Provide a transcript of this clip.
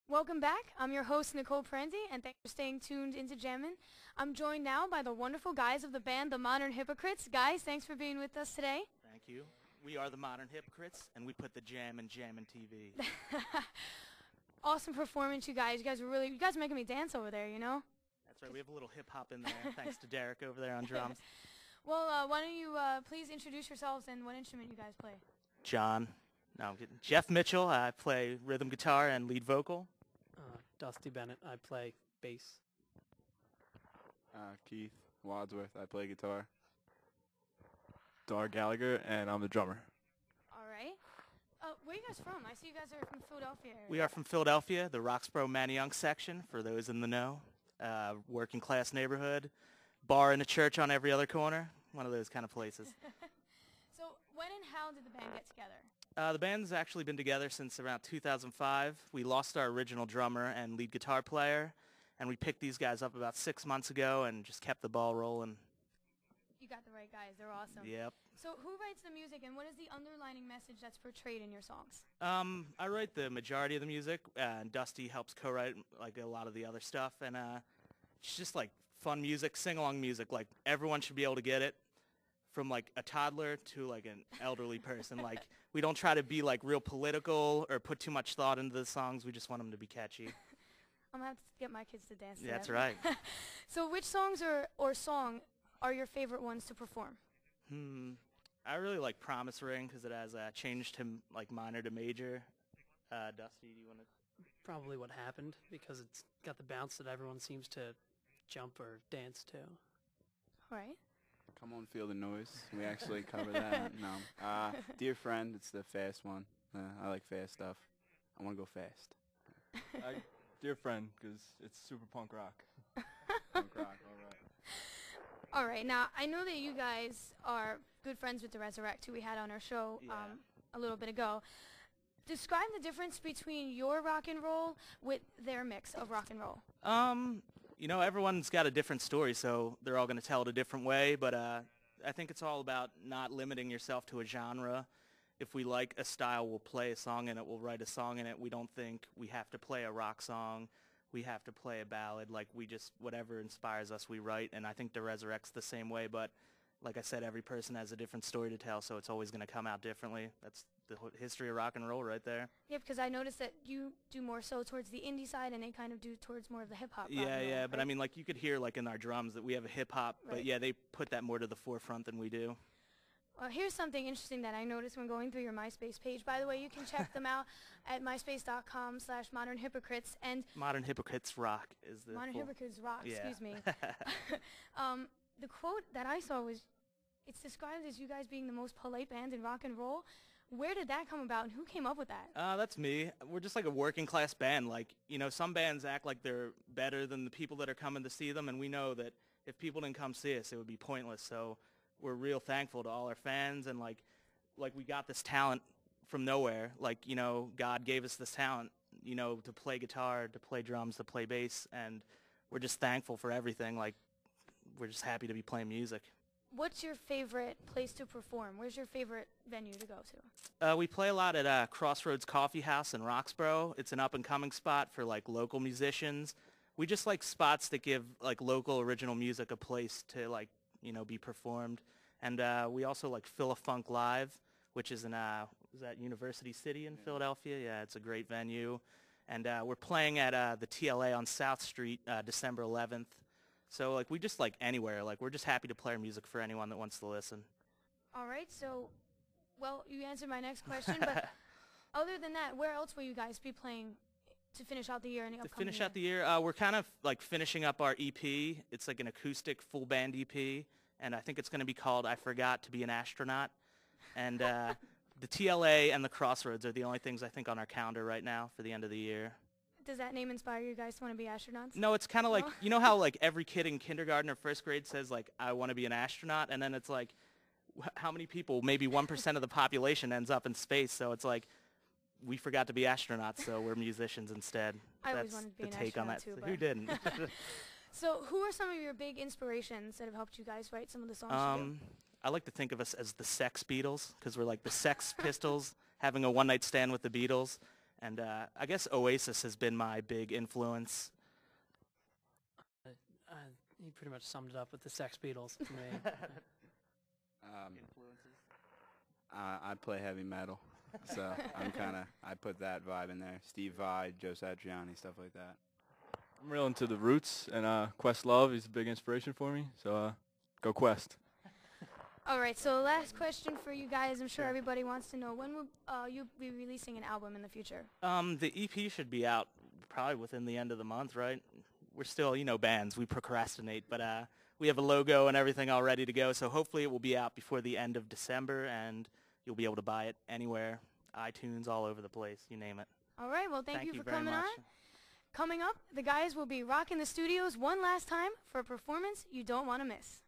Welcome back. I'm your host, Nicole Prenzi, and thanks for staying tuned into Jammin. I'm joined now by the wonderful guys of the band, the Modern Hypocrites. Guys, thanks for being with us today. Thank you. We are the Modern Hypocrites, and we put the jam in Jammin' TV. Awesome performance, you guys. You guys are making me dance over there, you know? That's right. We have a little hip-hop in there, thanks to Derek over there on drums. Well, why don't you please introduce yourselves and what instrument you guys play? John. No, I'm kidding. Jeff Mitchell. I play rhythm guitar and lead vocal. Dusty Bennett, I play bass. Keith Wadsworth, I play guitar. Dar Gallagher, and I'm the drummer. All right. Where are you guys from? I see you guys are from Philadelphia area. We are from Philadelphia, the Roxborough Manayunk section, for those in the know. Working class neighborhood, bar and a church on every other corner, one of those kind of places. So when and how did the band get together? The band's actually been together since around 2005. We lost our original drummer and lead guitar player, and we picked these guys up about 6 months ago and just kept the ball rolling. You got the right guys. They're awesome. Yep. So who writes the music, and what is the underlining message that's portrayed in your songs? I write the majority of the music, and Dusty helps co-write like a lot of the other stuff, and it's just like fun music, sing-along music. Like everyone should be able to get it, from like a toddler to like an elderly person. Like we don't try to be like real political or put too much thought into the songs. We just want them to be catchy. I'm gonna have to get my kids to dance. Yeah, that's right. So which songs or song are your favorite ones to perform? I really like Promise Ring because it has changed to like minor to major. Dusty, do you want to? Probably What Happened, because it's got the bounce that everyone seems to jump or dance to. All right. Come on, Feel the Noise. We actually cover that. No. Dear Friend, it's the fast one. I like fast stuff. I want to go fast. Dear Friend, because it's super punk rock. Punk rock, all right. All right. Now, I know that you guys are good friends with the Resurrect, who we had on our show a little bit ago. Describe the difference between your rock and roll with their mix of rock and roll. You know, everyone's got a different story, so they're all going to tell it a different way, but I think it's all about not limiting yourself to a genre. If we like a style, we'll play a song in it, we'll write a song in it. We don't think we have to play a rock song, we have to play a ballad. Like, we just, whatever inspires us, we write, and I think the Resurrect's the same way, but like I said, every person has a different story to tell, so it's always going to come out differently. That's the history of rock and roll right there. Yeah, because I noticed that you do more so towards the indie side, and they kind of do towards more of the hip-hop. Yeah, right? but I mean, like, you could hear, like, in our drums that we have a hip-hop, but yeah, they put that more to the forefront than we do. Well, here's something interesting that I noticed when going through your MySpace page. By the way, you can check them out at myspace.com/modernhypocrites. And Modern Hypocrites Rock is the Modern Hypocrites Rock, yeah. excuse me. The quote that I saw was, it's described as you guys being the most polite band in rock and roll. Where did that come about, and who came up with that? That's me. We're just like a working class band. Like, you know, some bands act like they're better than the people that are coming to see them, and we know that if people didn't come see us, it would be pointless. So we're real thankful to all our fans, and like we got this talent from nowhere. Like, you know, God gave us this talent, you know, to play guitar, to play drums, to play bass, and we're just thankful for everything. Like, we're just happy to be playing music. What's your favorite place to perform? Where's your favorite venue to go to? We play a lot at Crossroads Coffee House in Roxborough. It's an up-and-coming spot for, like, local musicians. We just like spots that give, like, local original music a place to, like, you know, be performed. And we also like Phila-Funk Live, which is in is that University City in Philadelphia? Yeah, it's a great venue. And we're playing at the TLA on South Street December 11th. So like we just like anywhere. Like we're just happy to play our music for anyone that wants to listen. All right. So, well, you answered my next question, but other than that, where else will you guys be playing to finish out the year? To finish out the year, we're kind of like finishing up our EP. It's like an acoustic full band EP, and I think it's going to be called "I Forgot to Be an Astronaut." And the TLA and the Crossroads are the only things I think on our calendar right now for the end of the year. Does that name inspire you guys to want to be astronauts? No, it's kind of like, you know how like every kid in kindergarten or first grade says like, I want to be an astronaut, and then it's like, how many people, maybe 1% of the population ends up in space, so it's like, we forgot to be astronauts, so we're musicians instead. I always wanted to be an That's the take on that. astronaut too, So who didn't? So who are some of your big inspirations that have helped you guys write some of the songs you do? I like to think of us as the Sex Beatles, because we're like the Sex Pistols having a one-night stand with the Beatles. And I guess Oasis has been my big influence. He pretty much summed it up with the Sex Beatles to me. Influences? I play heavy metal, so I put that vibe in there. Steve Vai, Joe Satriani, stuff like that. I'm real into the Roots, and Questlove is a big inspiration for me. So go Quest. All right, so last question for you guys. I'm sure everybody wants to know, when will you be releasing an album in the future? The EP should be out probably within the end of the month, right? We're still, bands, we procrastinate, but we have a logo and everything all ready to go, so hopefully it will be out before the end of December, and you'll be able to buy it anywhere, iTunes, all over the place, you name it. All right, well, thank you for very coming much. on. Coming up, the guys will be rocking the studios one last time for a performance you don't want to miss.